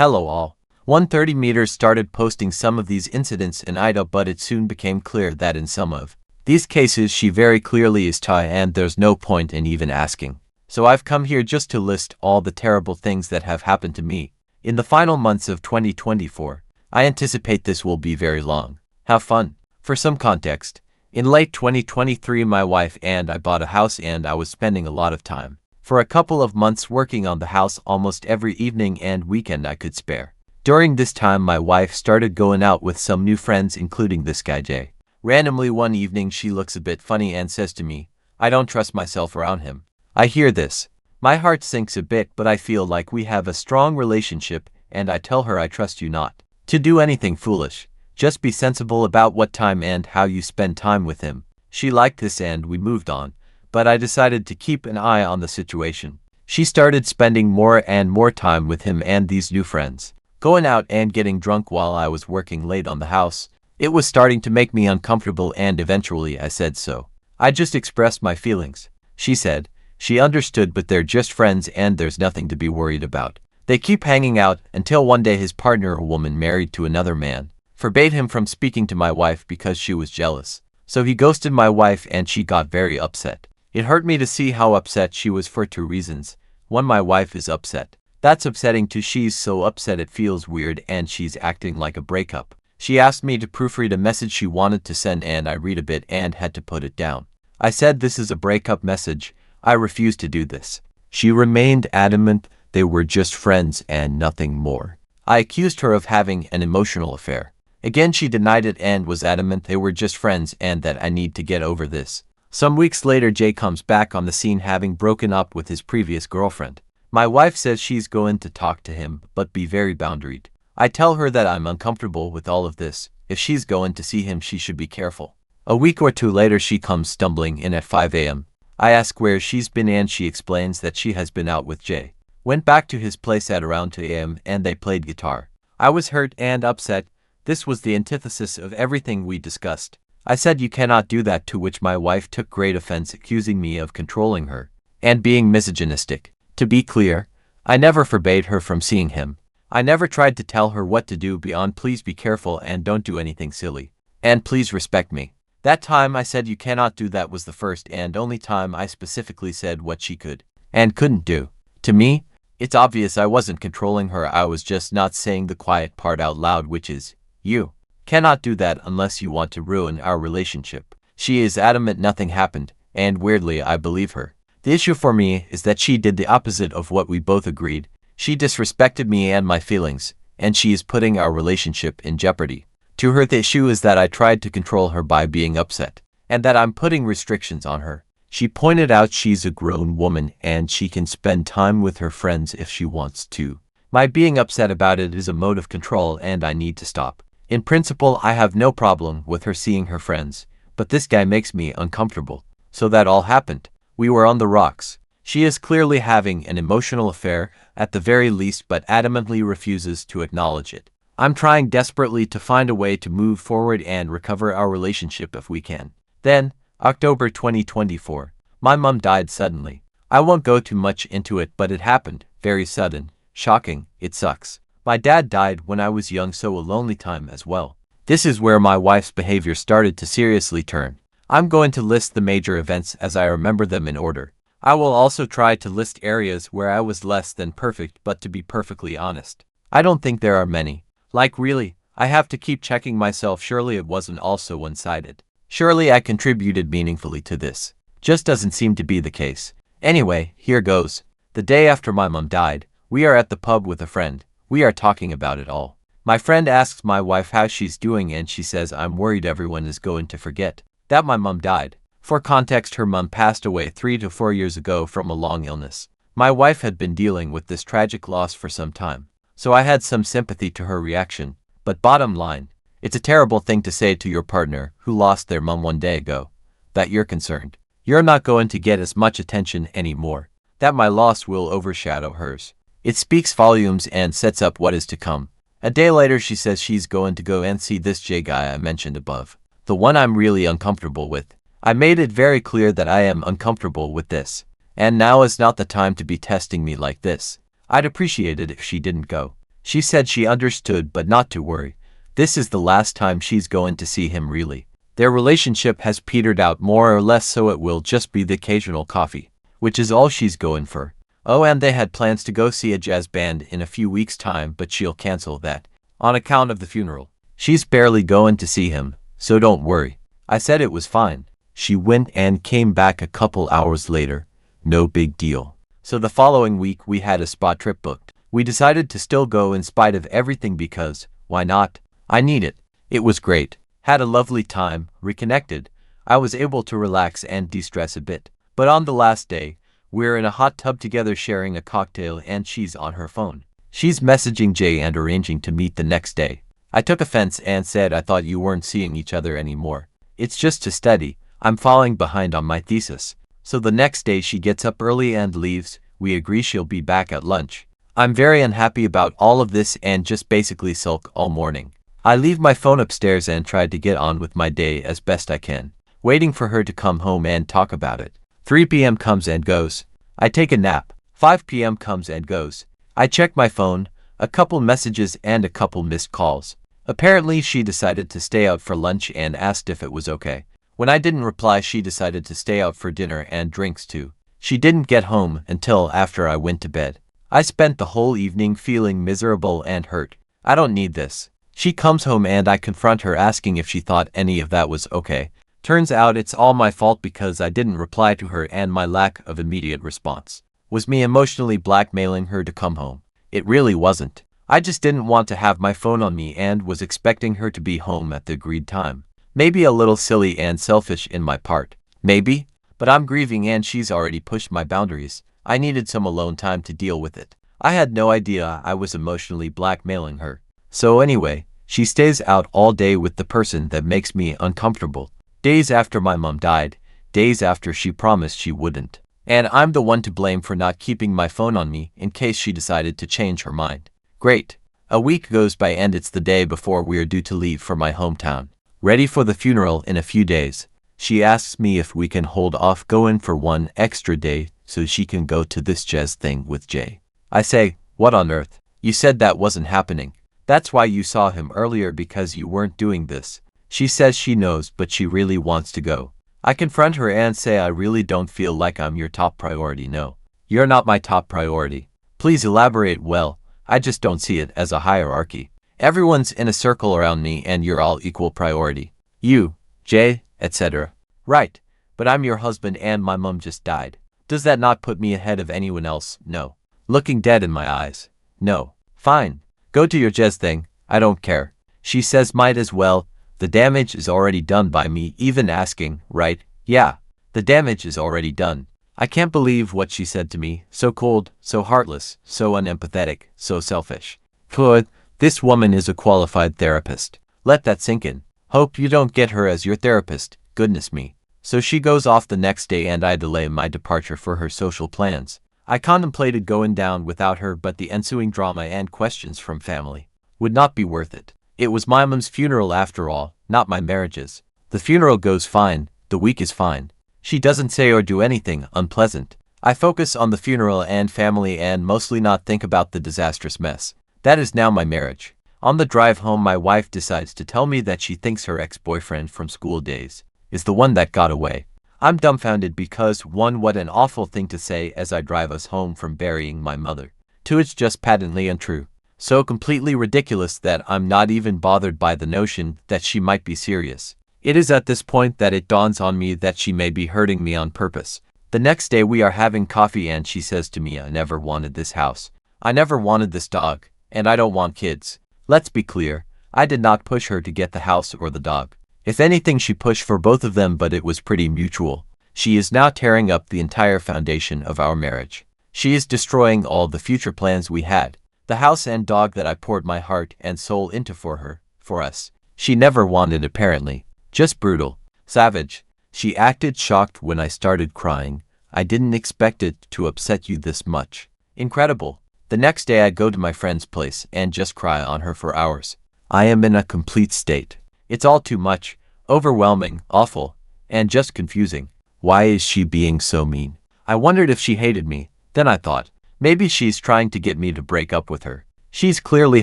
Hello all. 130 meters started posting some of these incidents in Ida, but it soon became clear that in some of these cases she very clearly is Thai and there's no point in even asking. So I've come here just to list all the terrible things that have happened to me in the final months of 2024. I anticipate this will be very long. Have fun. For some context, in late 2023 my wife and I bought a house and I was spending a lot of time for a couple of months working on the house almost every evening and weekend I could spare. During this time my wife started going out with some new friends, including this guy Jay. Randomly one evening she looks a bit funny and says to me, "I don't trust myself around him." I hear this. My heart sinks a bit, but I feel like we have a strong relationship and I tell her I trust you not to do anything foolish. Just be sensible about what time and how you spend time with him. She liked this and we moved on, but I decided to keep an eye on the situation. She started spending more and more time with him and these new friends, going out and getting drunk while I was working late on the house. It was starting to make me uncomfortable and eventually I said so. I just expressed my feelings. She said she understood, but they're just friends and there's nothing to be worried about. They keep hanging out until one day his partner, a woman married to another man, forbade him from speaking to my wife because she was jealous. So he ghosted my wife and she got very upset. It hurt me to see how upset she was for two reasons. One, my wife is upset. That's upsetting too. She's so upset it feels weird and she's acting like a breakup. She asked me to proofread a message she wanted to send and I read a bit and had to put it down. I said this is a breakup message. I refused to do this. She remained adamant they were just friends and nothing more. I accused her of having an emotional affair. Again she denied it and was adamant they were just friends and that I need to get over this. Some weeks later Jay comes back on the scene having broken up with his previous girlfriend. My wife says she's going to talk to him but be very boundaried. I tell her that I'm uncomfortable with all of this. If she's going to see him she should be careful. A week or two later she comes stumbling in at 5 a.m. I ask where she's been and she explains that she has been out with Jay. Went back to his place at around 2 a.m. and they played guitar. I was hurt and upset. This was the antithesis of everything we discussed. I said you cannot do that, to which my wife took great offense, accusing me of controlling her and being misogynistic. To be clear, I never forbade her from seeing him. I never tried to tell her what to do beyond please be careful and don't do anything silly. And please respect me. That time I said you cannot do that was the first and only time I specifically said what she could and couldn't do. To me, it's obvious I wasn't controlling her, I was just not saying the quiet part out loud, which is, you cannot do that unless you want to ruin our relationship. She is adamant nothing happened, and weirdly I believe her. The issue for me is that she did the opposite of what we both agreed. She disrespected me and my feelings, and she is putting our relationship in jeopardy. To her the issue is that I tried to control her by being upset, and that I'm putting restrictions on her. She pointed out she's a grown woman and she can spend time with her friends if she wants to. My being upset about it is a mode of control and I need to stop. In principle, I have no problem with her seeing her friends, but this guy makes me uncomfortable. So that all happened. We were on the rocks. She is clearly having an emotional affair, at the very least, but adamantly refuses to acknowledge it. I'm trying desperately to find a way to move forward and recover our relationship if we can. Then, October 2024, my mom died suddenly. I won't go too much into it, but it happened. Very sudden. Shocking. It sucks. My dad died when I was young, so a lonely time as well. This is where my wife's behavior started to seriously turn. I'm going to list the major events as I remember them in order. I will also try to list areas where I was less than perfect, but to be perfectly honest, I don't think there are many. Like really, I have to keep checking myself. Surely it wasn't all so one-sided. Surely I contributed meaningfully to this. Just doesn't seem to be the case. Anyway, here goes. The day after my mom died, we are at the pub with a friend. We are talking about it all. My friend asks my wife how she's doing and she says I'm worried everyone is going to forget that my mom died. For context, her mom passed away 3 to 4 years ago from a long illness. My wife had been dealing with this tragic loss for some time, so I had some sympathy to her reaction. But bottom line, it's a terrible thing to say to your partner who lost their mom 1 day ago, that you're concerned. You're not going to get as much attention anymore, that my loss will overshadow hers. It speaks volumes and sets up what is to come. A day later she says she's going to go and see this J guy I mentioned above, the one I'm really uncomfortable with. I made it very clear that I am uncomfortable with this, and now is not the time to be testing me like this. I'd appreciate it if she didn't go. She said she understood but not to worry. This is the last time she's going to see him really. Their relationship has petered out more or less, so it will just be the occasional coffee, which is all she's going for. Oh, and they had plans to go see a jazz band in a few weeks' time, but she'll cancel that on account of the funeral. She's barely going to see him, so don't worry. I said it was fine. She went and came back a couple hours later. No big deal. So the following week we had a spa trip booked. We decided to still go in spite of everything because, why not? I need it. It was great. Had a lovely time, reconnected. I was able to relax and de-stress a bit. But on the last day, we're in a hot tub together sharing a cocktail and she's on her phone. She's messaging Jay and arranging to meet the next day. I took offense and said I thought you weren't seeing each other anymore. It's just to study. I'm falling behind on my thesis. So the next day she gets up early and leaves. We agree she'll be back at lunch. I'm very unhappy about all of this and just basically sulk all morning. I leave my phone upstairs and try to get on with my day as best I can, waiting for her to come home and talk about it. 3 p.m. comes and goes. I take a nap. 5 p.m. comes and goes. I check my phone, a couple messages and a couple missed calls. Apparently she decided to stay out for lunch and asked if it was okay. When I didn't reply, she decided to stay out for dinner and drinks too. She didn't get home until after I went to bed. I spent the whole evening feeling miserable and hurt. I don't need this. She comes home and I confront her asking if she thought any of that was okay. Turns out it's all my fault because I didn't reply to her and my lack of immediate response was me emotionally blackmailing her to come home. It really wasn't. I just didn't want to have my phone on me and was expecting her to be home at the agreed time. Maybe a little silly and selfish in my part. Maybe. But I'm grieving and she's already pushed my boundaries. I needed some alone time to deal with it. I had no idea I was emotionally blackmailing her. So anyway, she stays out all day with the person that makes me uncomfortable. Days after my mom died, days after she promised she wouldn't. And I'm the one to blame for not keeping my phone on me in case she decided to change her mind. Great. A week goes by and it's the day before we're due to leave for my hometown. Ready for the funeral in a few days. She asks me if we can hold off going for one extra day so she can go to this jazz thing with Jay. I say, what on earth? You said that wasn't happening. That's why you saw him earlier, because you weren't doing this. She says she knows, but she really wants to go. I confront her and say I really don't feel like I'm your top priority. No, you're not my top priority. Please elaborate. Well, I just don't see it as a hierarchy. Everyone's in a circle around me and you're all equal priority. You, Jay, etc. Right, but I'm your husband and my mom just died. Does that not put me ahead of anyone else? No. Looking dead in my eyes. No. Fine. Go to your jazz thing. I don't care. She says might as well. The damage is already done by me even asking, right? Yeah. The damage is already done. I can't believe what she said to me. So cold, so heartless, so unempathetic, so selfish. Good. This woman is a qualified therapist. Let that sink in. Hope you don't get her as your therapist. Goodness me. So she goes off the next day and I delay my departure for her social plans. I contemplated going down without her, but the ensuing drama and questions from family would not be worth it. It was my mom's funeral after all, not my marriage's. The funeral goes fine, the week is fine. She doesn't say or do anything unpleasant. I focus on the funeral and family and mostly not think about the disastrous mess that is now my marriage. On the drive home, my wife decides to tell me that she thinks her ex-boyfriend from school days is the one that got away. I'm dumbfounded because 1, what an awful thing to say as I drive us home from burying my mother. 2, it's just patently untrue. So completely ridiculous that I'm not even bothered by the notion that she might be serious. It is at this point that it dawns on me that she may be hurting me on purpose. The next day we are having coffee and she says to me, I never wanted this house. I never wanted this dog. And I don't want kids. Let's be clear. I did not push her to get the house or the dog. If anything, she pushed for both of them, but it was pretty mutual. She is now tearing up the entire foundation of our marriage. She is destroying all the future plans we had. The house and dog that I poured my heart and soul into for her, for us. She never wanted, apparently. Just brutal. Savage. She acted shocked when I started crying. I didn't expect it to upset you this much. Incredible. The next day I go to my friend's place and just cry on her for hours. I am in a complete state. It's all too much, overwhelming, awful, and just confusing. Why is she being so mean? I wondered if she hated me. Then I thought, maybe she's trying to get me to break up with her. She's clearly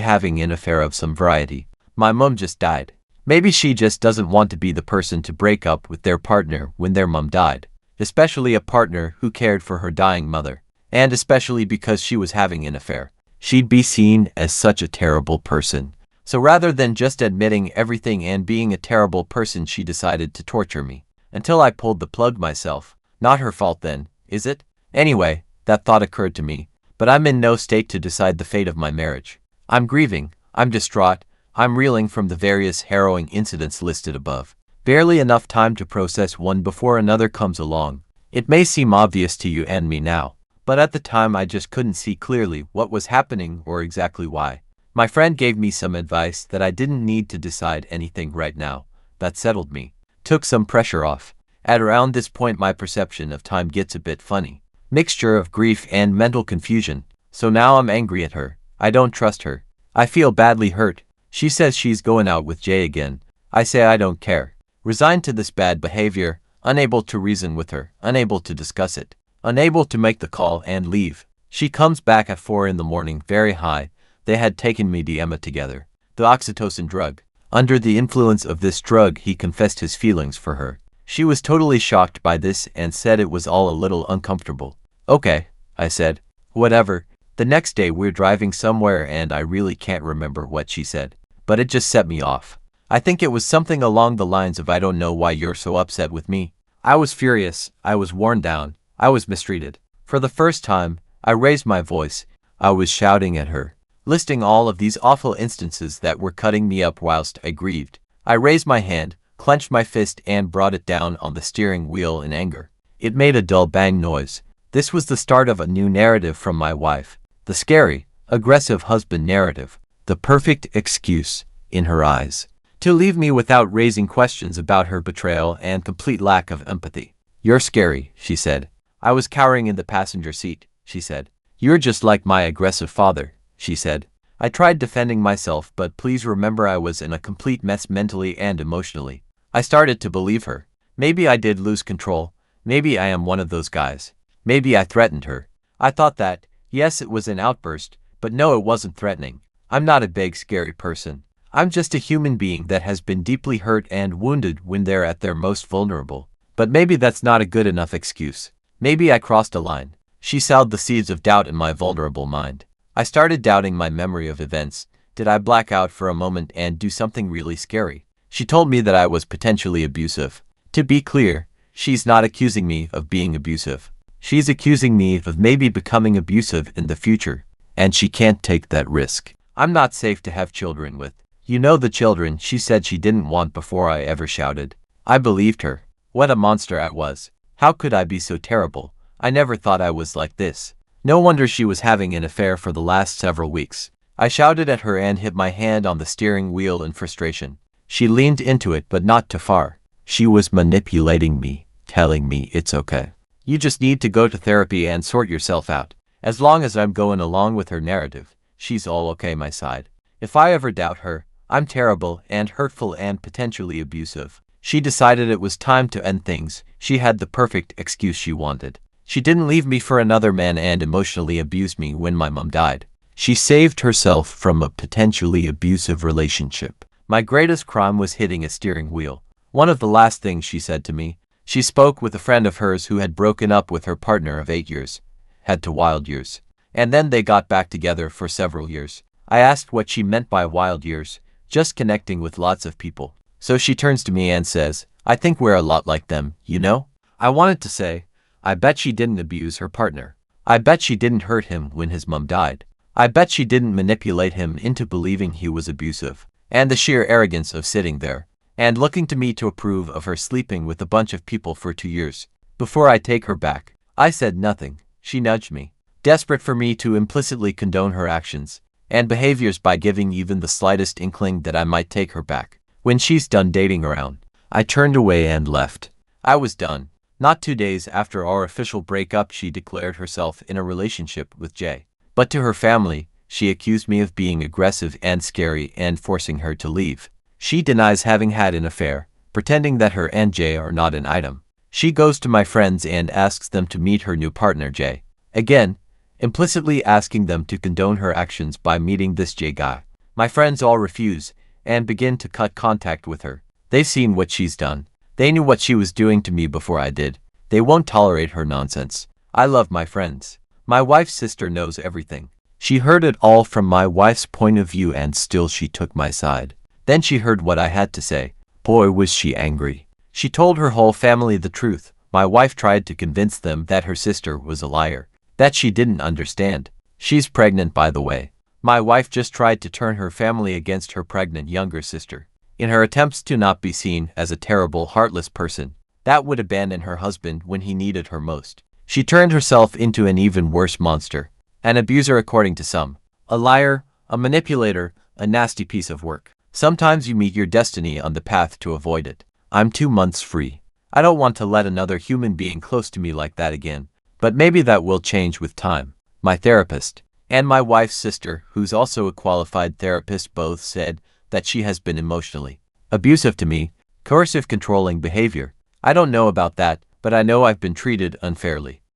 having an affair of some variety. My mom just died. Maybe she just doesn't want to be the person to break up with their partner when their mom died, especially a partner who cared for her dying mother, and especially because she was having an affair. She'd be seen as such a terrible person. So rather than just admitting everything and being a terrible person, she decided to torture me until I pulled the plug myself. Not her fault then, is it? Anyway, that thought occurred to me, but I'm in no state to decide the fate of my marriage. I'm grieving, I'm distraught, I'm reeling from the various harrowing incidents listed above. Barely enough time to process one before another comes along. It may seem obvious to you and me now, but at the time I just couldn't see clearly what was happening or exactly why. My friend gave me some advice that I didn't need to decide anything right now. That settled me. Took some pressure off. At around this point my perception of time gets a bit funny. Mixture of grief and mental confusion. So now I'm angry at her. I don't trust her. I feel badly hurt. She says she's going out with Jay again. I say I don't care. Resigned to this bad behavior, unable to reason with her, unable to discuss it, unable to make the call and leave. She comes back at 4 in the morning very high. They had taken MDMA together, the oxytocin drug. Under the influence of this drug he confessed his feelings for her. She was totally shocked by this and said it was all a little uncomfortable. Okay, I said. Whatever. The next day we're driving somewhere and I really can't remember what she said, but it just set me off. I think it was something along the lines of I don't know why you're so upset with me. I was furious, I was worn down, I was mistreated. For the first time, I raised my voice. I was shouting at her, listing all of these awful instances that were cutting me up whilst I grieved. I raised my hand, clenched my fist and brought it down on the steering wheel in anger. It made a dull bang noise. This was the start of a new narrative from my wife. The scary, aggressive husband narrative. The perfect excuse, in her eyes, to leave me without raising questions about her betrayal and complete lack of empathy. You're scary, she said. I was cowering in the passenger seat, she said. You're just like my aggressive father, she said. I tried defending myself, but please remember I was in a complete mess mentally and emotionally. I started to believe her. Maybe I did lose control. Maybe I am one of those guys. Maybe I threatened her. I thought that. Yes, it was an outburst, but no, it wasn't threatening. I'm not a big, scary person. I'm just a human being that has been deeply hurt and wounded when they're at their most vulnerable. But maybe that's not a good enough excuse. Maybe I crossed a line. She sowed the seeds of doubt in my vulnerable mind. I started doubting my memory of events. Did I black out for a moment and do something really scary? She told me that I was potentially abusive. To be clear, she's not accusing me of being abusive. She's accusing me of maybe becoming abusive in the future, and she can't take that risk. I'm not safe to have children with. You know the children she said she didn't want before I ever shouted. I believed her. What a monster I was. How could I be so terrible? I never thought I was like this. No wonder she was having an affair for the last several weeks. I shouted at her and hit my hand on the steering wheel in frustration. She leaned into it, but not too far. She was manipulating me, telling me it's okay. You just need to go to therapy and sort yourself out. As long as I'm going along with her narrative, she's all okay my side. If I ever doubt her, I'm terrible and hurtful and potentially abusive. She decided it was time to end things. She had the perfect excuse she wanted. She didn't leave me for another man and emotionally abuse me when my mom died. She saved herself from a potentially abusive relationship. My greatest crime was hitting a steering wheel. One of the last things she said to me. She spoke with a friend of hers who had broken up with her partner of 8 years. Had to wild years. And then they got back together for several years. I asked what she meant by wild years. Just connecting with lots of people. So she turns to me and says, I think we're a lot like them, you know? I wanted to say, I bet she didn't abuse her partner. I bet she didn't hurt him when his mom died. I bet she didn't manipulate him into believing he was abusive. And the sheer arrogance of sitting there and looking to me to approve of her sleeping with a bunch of people for 2 years. Before I take her back, I said nothing. She nudged me, desperate for me to implicitly condone her actions and behaviors by giving even the slightest inkling that I might take her back. When she's done dating around, I turned away and left. I was done. Not 2 days after our official breakup, she declared herself in a relationship with Jay. But to her family, she accused me of being aggressive and scary and forcing her to leave. She denies having had an affair, pretending that her and Jay are not an item. She goes to my friends and asks them to meet her new partner Jay. Again, implicitly asking them to condone her actions by meeting this J guy. My friends all refuse and begin to cut contact with her. They've seen what she's done. They knew what she was doing to me before I did. They won't tolerate her nonsense. I love my friends. My wife's sister knows everything. She heard it all from my wife's point of view and still she took my side. Then she heard what I had to say. Boy, was she angry. She told her whole family the truth. My wife tried to convince them that her sister was a liar, that she didn't understand. She's pregnant, by the way. My wife just tried to turn her family against her pregnant younger sister, in her attempts to not be seen as a terrible, heartless person that would abandon her husband when he needed her most. She turned herself into an even worse monster, an abuser according to some, a liar, a manipulator, a nasty piece of work. Sometimes you meet your destiny on the path to avoid it. I'm 2 months free. I don't want to let another human being close to me like that again, but maybe that will change with time. My therapist and my wife's sister, who's also a qualified therapist, both said that she has been emotionally abusive to me, coercive, controlling behavior. I don't know about that, but I know I've been treated unfairly.